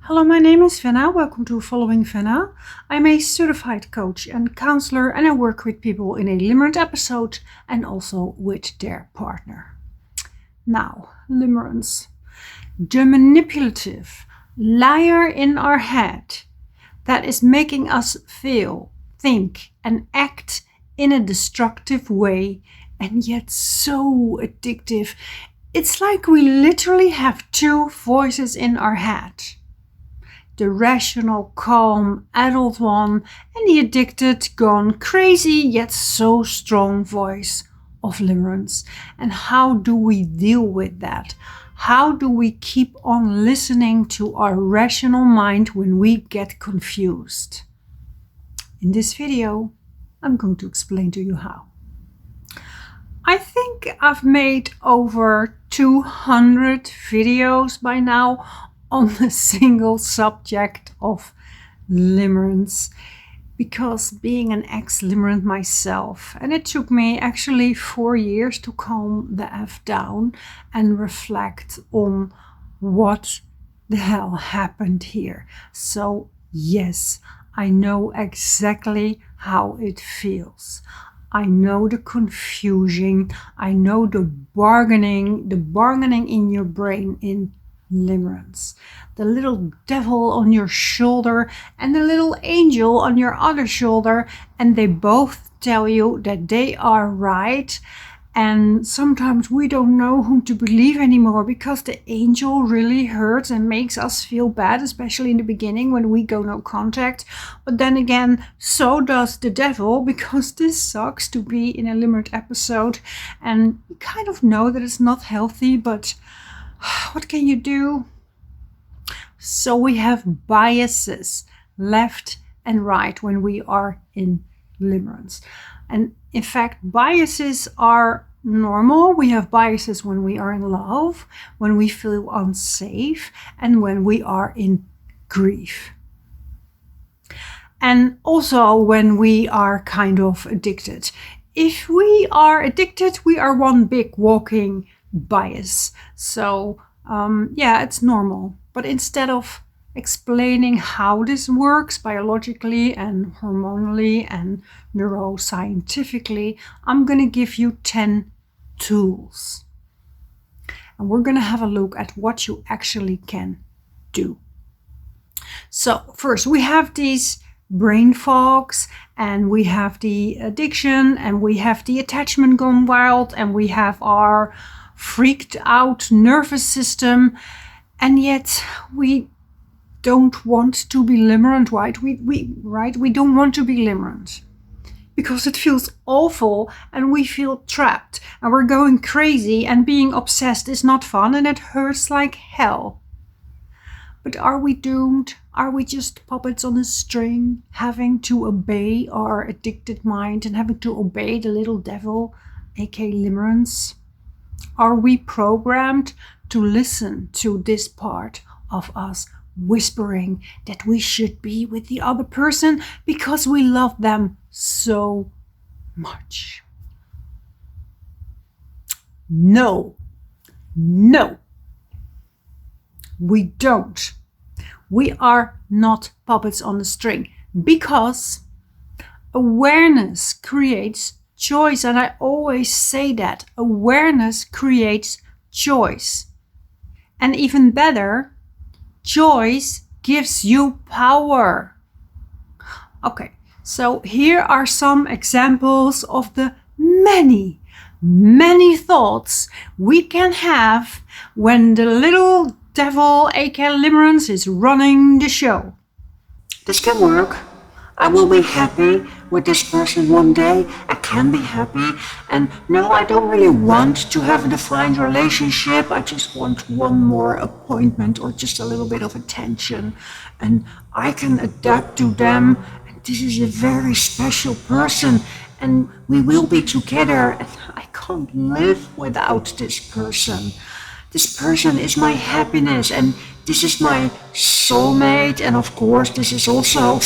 Hello, my name is Fenna. Welcome to Following Fenna. I'm a certified coach and counselor, and I work with people in a limerence episode and also with their partner. Now, limerence, the manipulative liar in our head that is making us feel, think, and act in a destructive way, and yet so addictive. It's like we literally have two voices in our head. The rational, calm, adult one, and the addicted, gone crazy, yet so strong voice of limerence. And how do we deal with that? How do we keep on listening to our rational mind when we get confused? In this video, I'm going to explain to you how. I think I've made over 200 videos by now on the single subject of limerence, because being an ex-limerent myself, and it took me actually 4 years to calm the F down and reflect on what the hell happened here. So yes, I know exactly how it feels. I know the confusion, I know the bargaining in your brain in limerence. The little devil on your shoulder and the little angel on your other shoulder, and they both tell you that they are right. And sometimes we don't know whom to believe anymore, because the angel really hurts and makes us feel bad, especially in the beginning when we go no contact. But then again, so does the devil, because this sucks to be in a limerence episode. And you kind of know that it's not healthy, but what can you do? So we have biases, left and right, when we are in limerence. And in fact, biases are normal. We have biases when we are in love, when we feel unsafe, and when we are in grief. And also when we are kind of addicted. If we are addicted, we are one big walking bias. So yeah, it's normal. But instead of explaining how this works biologically and hormonally and neuroscientifically, I'm going to give you 10 tools. And we're going to have a look at what you actually can do. So first, we have these brain fogs, and we have the addiction, and we have the attachment gone wild, and we have our freaked out nervous system, and yet we don't want to be limerent, right? We don't want to be limerent because it feels awful and we feel trapped and we're going crazy, and being obsessed is not fun and it hurts like hell. But are we doomed? Are we just puppets on a string, having to obey our addicted mind and having to obey the little devil, aka limerence? Are we programmed to listen to this part of us whispering that we should be with the other person because we love them so much? No, we don't. We are not puppets on a string, because awareness creates choice. And I always say that awareness creates choice. And even better, choice gives you power. Okay, so here are some examples of the many thoughts we can have when the little devil, aka limerence, is running the show. This can work. I will be happy with this person one day. I can be happy. And no, I don't really want to have a defined relationship. I just want one more appointment or just a little bit of attention. And I can adapt to them. And this is a very special person. And we will be together. And I can't live without this person. This person is my happiness. And this is my soulmate. And of course, this is also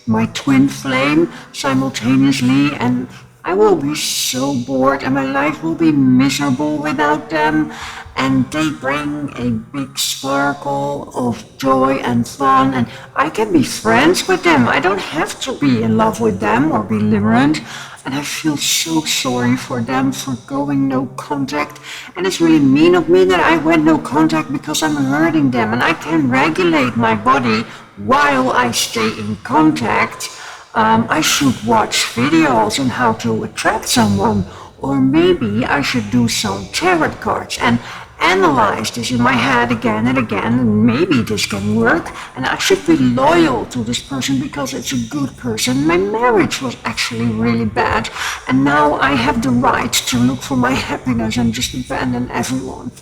my twin flame simultaneously, and I will be so bored and my life will be miserable without them. And they bring a big sparkle of joy and fun, and I can be friends with them. I don't have to be in love with them or be limerent. And I feel so sorry for them for going no contact. And it's really mean of me that I went no contact because I'm hurting them and I can regulate my body while I stay in contact. I should watch videos on how to attract someone, or maybe I should do some tarot cards and analyze this in my head again and again, and maybe this can work, and I should be loyal to this person because it's a good person. My marriage was actually really bad, and now I have the right to look for my happiness and just abandon everyone.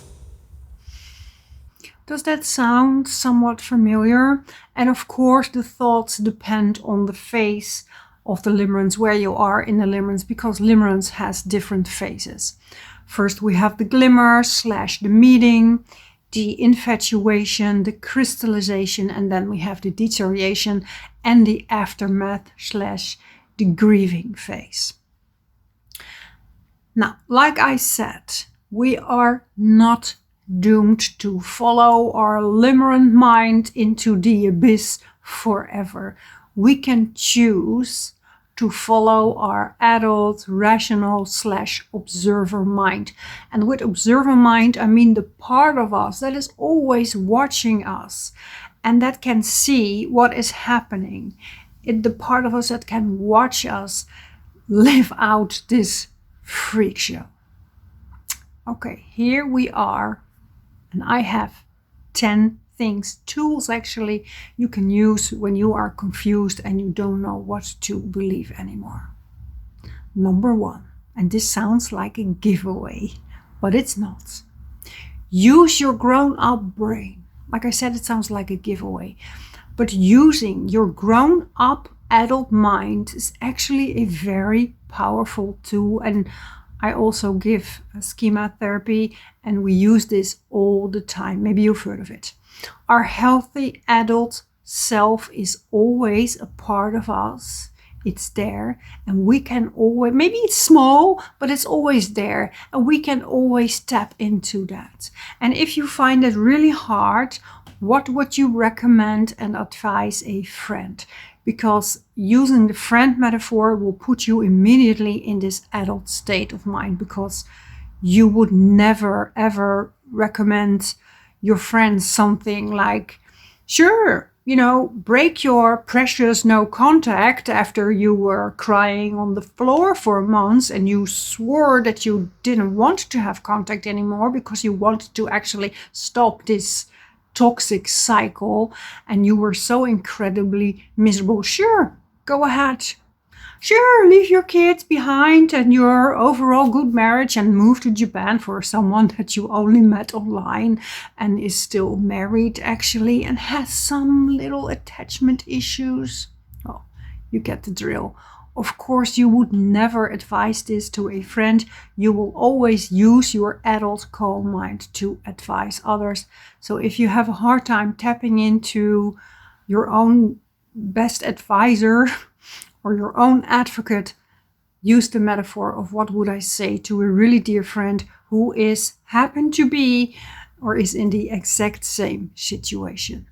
Does that sound somewhat familiar? And of course, the thoughts depend on the phase of the limerence, where you are in the limerence, because limerence has different phases. First, we have the glimmer / the meeting, the infatuation, the crystallization, and then we have the deterioration and the aftermath / the grieving phase. Now, like I said, we are not doomed to follow our limerent mind into the abyss forever. We can choose to follow our adult, rational / observer mind. And with observer mind, I mean the part of us that is always watching us and that can see what is happening. The part of us that can watch us live out this freak show. Okay, here we are. And I have 10 tools actually, you can use when you are confused and you don't know what to believe anymore. Number 1, and this sounds like a giveaway, but it's not. Use your grown-up brain. Like I said, it sounds like a giveaway, but using your grown-up adult mind is actually a very powerful tool. And I also give schema therapy, and we use this all the time. Maybe you've heard of it. Our healthy adult self is always a part of us. It's there, and we can always, maybe it's small, but it's always there, and we can always tap into that. And if you find it really hard, what would you recommend and advise a friend? Because using the friend metaphor will put you immediately in this adult state of mind, because you would never ever recommend your friend something like, sure, break your precious no contact after you were crying on the floor for months and you swore that you didn't want to have contact anymore because you wanted to actually stop this toxic cycle and you were so incredibly miserable. Sure, go ahead. Sure, leave your kids behind and your overall good marriage and move to Japan for someone that you only met online and is still married actually and has some little attachment issues. Oh, you get the drill. Of course, you would never advise this to a friend. You will always use your adult calm mind to advise others. So if you have a hard time tapping into your own best advisor or your own advocate, use the metaphor of what would I say to a really dear friend who happened to be or is in the exact same situation.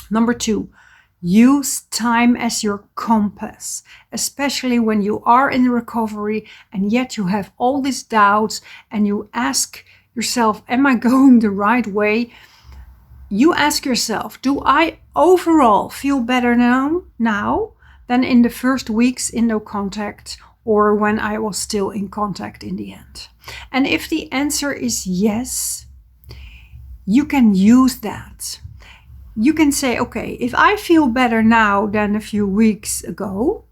Number 2, use time as your compass, especially when you are in recovery and yet you have all these doubts and you ask yourself, am I going the right way? You ask yourself, do I overall feel better now than in the first weeks in no contact or when I was still in contact in the end? And if the answer is yes, you can use that. You can say, okay, if I feel better now than a few weeks ago,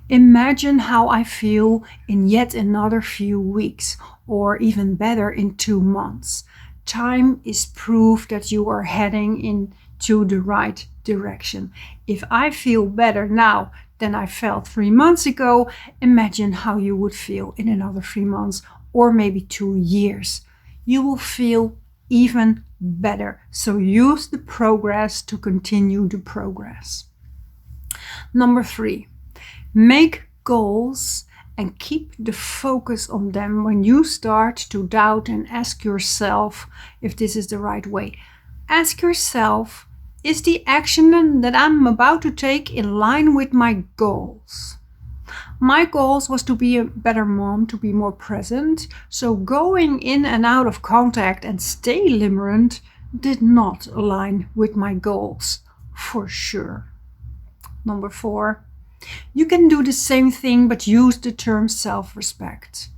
imagine how I feel in yet another few weeks, or even better in 2 months. Time is proof that you are heading into the right direction. If I feel better now than I felt 3 months ago, imagine how you would feel in another 3 months or maybe 2 years. You will feel even better. So use the progress to continue the progress. Number 3, make goals and keep the focus on them when you start to doubt, and ask yourself if this is the right way. Ask yourself, is the action that I'm about to take in line with my goals? My goals was to be a better mom, to be more present. So going in and out of contact and stay limerent did not align with my goals, for sure. Number 4, you can do the same thing but use the term self-respect.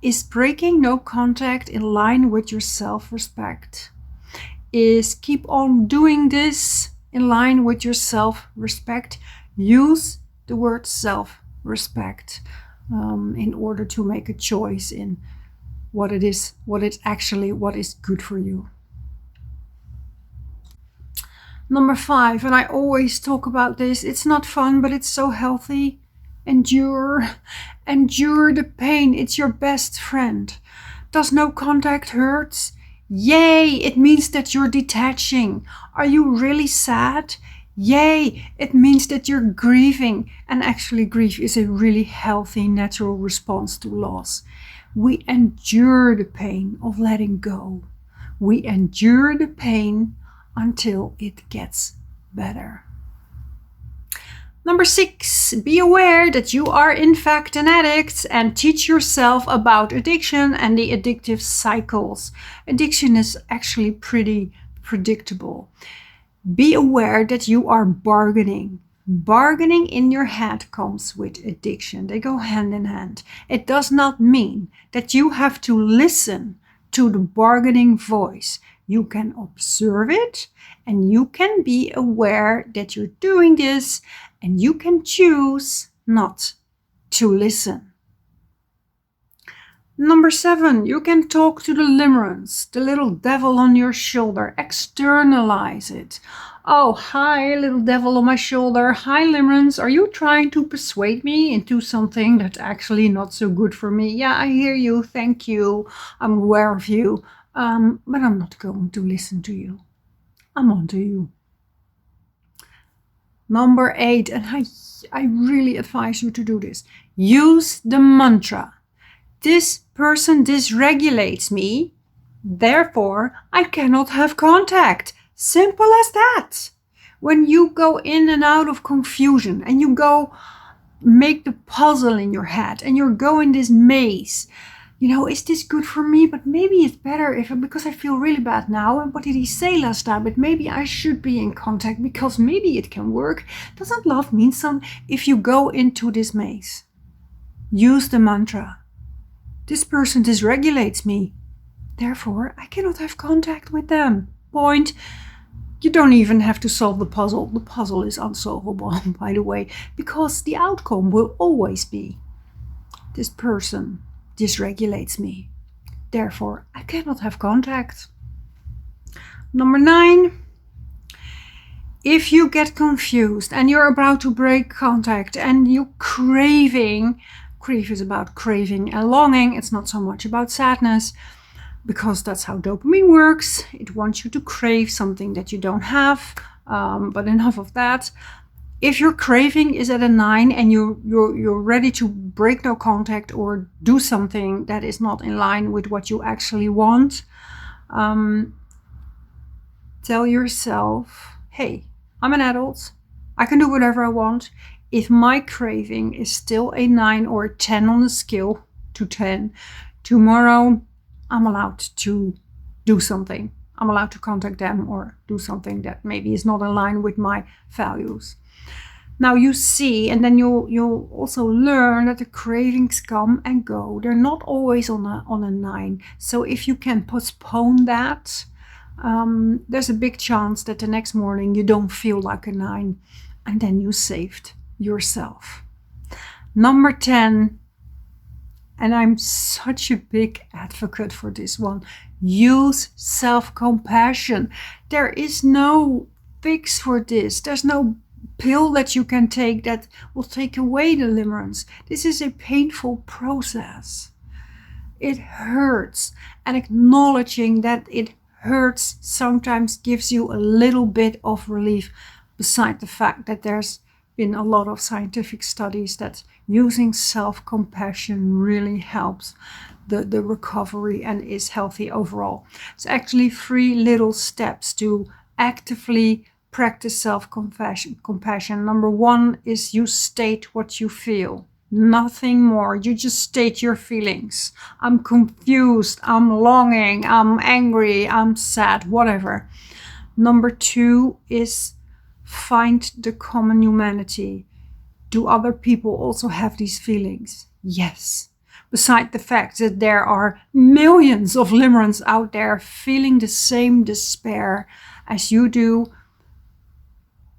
Is breaking no contact in line with your self-respect? Is keep on doing this in line with your self-respect? Use the word self-respect in order to make a choice in what is good for you. Number 5, and I always talk about this, it's not fun, but it's so healthy. Endure the pain, it's your best friend. Does no contact hurt? Yay, it means that you're detaching. Are you really sad? Yay, it means that you're grieving. And actually, grief is a really healthy, natural response to loss. We endure the pain of letting go. We endure the pain until it gets better. Number 6, be aware that you are in fact an addict and teach yourself about addiction and the addictive cycles. Addiction is actually pretty predictable. Be aware that you are bargaining. Bargaining in your head comes with addiction. They go hand in hand. It does not mean that you have to listen to the bargaining voice. You can observe it and you can be aware that you're doing this, and you can choose not to listen. Number 7, you can talk to the limerence, the little devil on your shoulder. Externalize it. Oh, hi, little devil on my shoulder. Hi, limerence. Are you trying to persuade me into something that's actually not so good for me? Yeah, I hear you. Thank you. I'm aware of you. But I'm not going to listen to you. I'm on to you. Number 8, and I really advise you to do this. Use the mantra. This person dysregulates me, therefore I cannot have contact. Simple as that. When you go in and out of confusion and you go make the puzzle in your head and you're going this maze, is this good for me? But maybe it's better because I feel really bad now. And what did he say last time? But maybe I should be in contact because maybe it can work. Doesn't love mean something? If you go into this maze, use the mantra. This person dysregulates me. Therefore, I cannot have contact with them. Point. You don't even have to solve the puzzle. The puzzle is unsolvable, by the way, because the outcome will always be this person dysregulates me. Therefore, I cannot have contact. Number 9, if you get confused and you're about to break contact and you're craving, grief is about craving and longing. It's not so much about sadness, because that's how dopamine works. It wants you to crave something that you don't have, but enough of that. If your craving is at a 9 and you're ready to break no contact or do something that is not in line with what you actually want, tell yourself, hey, I'm an adult. I can do whatever I want. If my craving is still a 9 or a 10 on the scale to 10, tomorrow I'm allowed to do something. I'm allowed to contact them or do something that maybe is not in line with my values. Now you see, and then you'll also learn that the cravings come and go. They're not always on a 9. So if you can postpone that, there's a big chance that the next morning you don't feel like a 9, and then you saved yourself. Number 10, and I'm such a big advocate for this one, use self-compassion. There is no fix for this. There's no pill that you can take that will take away the limerence. This is a painful process. It hurts, and acknowledging that it hurts sometimes gives you a little bit of relief, beside the fact that there's been a lot of scientific studies that using self-compassion really helps the recovery and is healthy overall. It's actually 3 little steps to actively practice self-compassion. Number 1 is you state what you feel. Nothing more. You just state your feelings. I'm confused, I'm longing, I'm angry, I'm sad, whatever. Number 2 is find the common humanity. Do other people also have these feelings? Yes. Beside the fact that there are millions of limerents out there feeling the same despair as you do,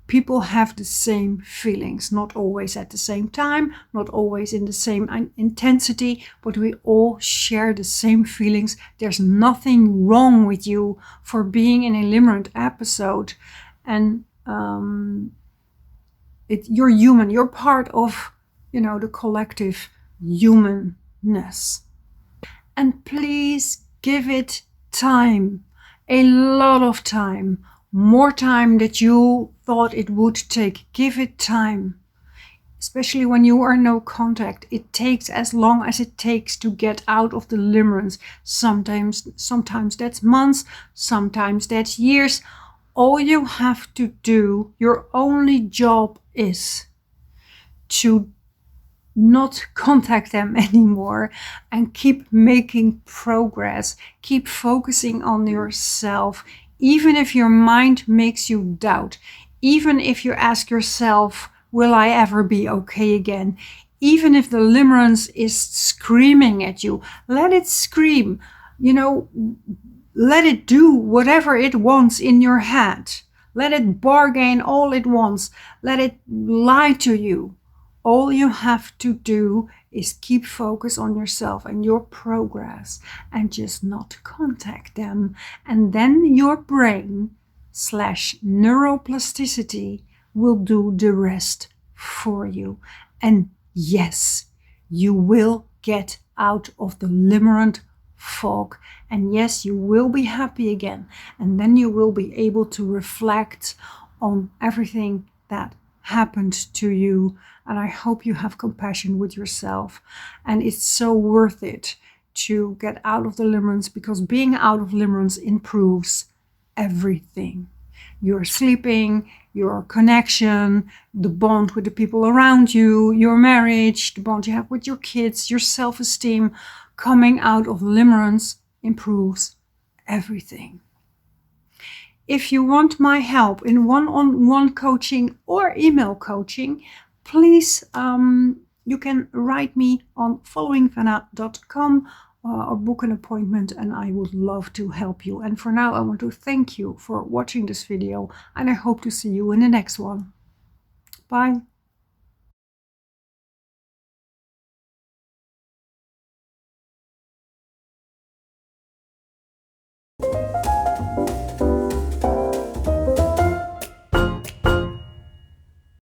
people have the same feelings, not always at the same time, not always in the same intensity, but we all share the same feelings. There's nothing wrong with you for being in a limerent episode. And you're human. You're part of, the collective humanness. And please give it time, a lot of time, more time than you thought it would take. Give it time. Especially when you are no contact. It takes as long as it takes to get out of the limerence. Sometimes that's months, sometimes that's years. All you have to do, your only job is to not contact them anymore and keep making progress. Keep focusing on yourself, even if your mind makes you doubt. Even if you ask yourself, will I ever be okay again? Even if the limerence is screaming at you, let it scream. Let it do whatever it wants in your head. Let it bargain all it wants. Let it lie to you. All you have to do is keep focus on yourself and your progress and just not contact them. And then your brain / neuroplasticity will do the rest for you. And yes, you will get out of the limerent fog. And yes, you will be happy again. And then you will be able to reflect on everything that happened to you. And I hope you have compassion with yourself. And it's so worth it to get out of the limerence, because being out of limerence improves everything. Your sleeping, your connection, the bond with the people around you, your marriage, the bond you have with your kids, your self-esteem. Coming out of limerence improves everything. If you want my help in one-on-one coaching or email coaching, please, you can write me on followingfenna.com or book an appointment, and I would love to help you. And for now, I want to thank you for watching this video, and I hope to see you in the next one. Bye.